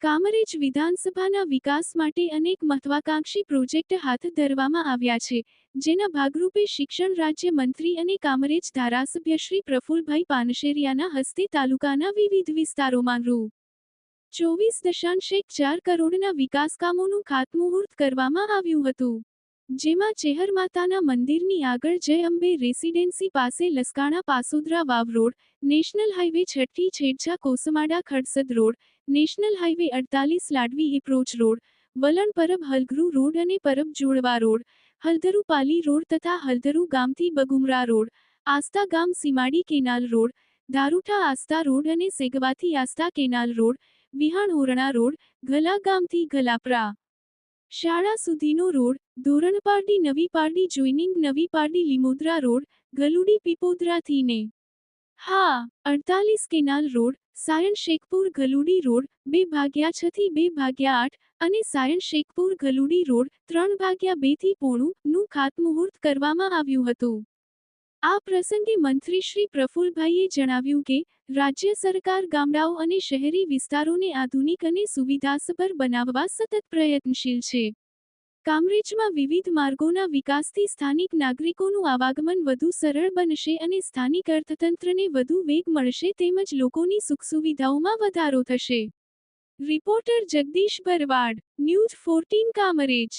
કામરેજ વિધાનસભાના વિકાસ માટે અનેક મહત્વાકાંક્ષી પ્રોજેક્ટ હાથ ધરવામાં આવ્યા છે, જેના ભાગરૂપે શિક્ષણ રાજ્ય મંત્રી અને કામરેજ ધારાસભ્ય શ્રી પ્રફુલભાઈ પાનશેરિયાના હસ્તે તાલુકાના વિવિધ વિસ્તારોમાં રૂ. 24.4 કરોડના વિકાસકામોનું ખાતમુહૂર્ત કરવામાં આવ્યું હતું. જેમાં ચેહર માતાના મંદિરની આગળ જય અંબે રેસીડેન્સી પાસે Laskana Pasodara Vav road, national highway 6 Chhedchha Kosmada Khadsad road, national highway 48 Ladvi approach road, Valan Parab હલગરુ road અને પરબ જોડવા રોડ, હલધરુ પાલી રોડ તથા હલધરુ ગામથી બગુમરા રોડ, આસ્તા ગામ સીમાડી કેનાલ રોડ, ધારુઠા આસ્તા રોડ અને સેગવાથી આસ્તા કેનાલ રોડ, વિહાણ ઓરણા રોડ, ગલા ગામથી ગલાપરા શાળા સુધીનો રોડ, ધોરણપારડી નવી પારડી જોઈનિંગ નવી પારડી લીમોદરા રોડ, ગલુડી પીપોદરાથી ને 48 canal road, Sayan Shekhpur ગલુડી road 2/6 થી 2/8 અને સાયણ શેખપુર ગલુડી રોડ 3/2 થી પોણું નું ખાતમુહૂર્ત કરવામાં આવ્યું હતું. આ પ્રસંગે મંત્રી શ્રી પ્રફુલભાઈએ જણાવ્યું કે રાજ્ય સરકાર ગામડાઓ અને શહેરી વિસ્તારોને આધુનિક અને સુવિધાસભર બનાવવા સતત પ્રયત્નશીલ છે. કામરેજમાં વિવિધ માર્ગોના વિકાસથી સ્થાનિક નાગરિકોનું આવાગમન વધુ સરળ બનશે અને સ્થાનિક અર્થતંત્રને વધુ વેગ મળશે તેમજ લોકોની સુખસુવિધાઓમાં વધારો થશે. રિપોર્ટર જગદીશ ભરવાડ, ન્યૂઝ 14 કામરેજ.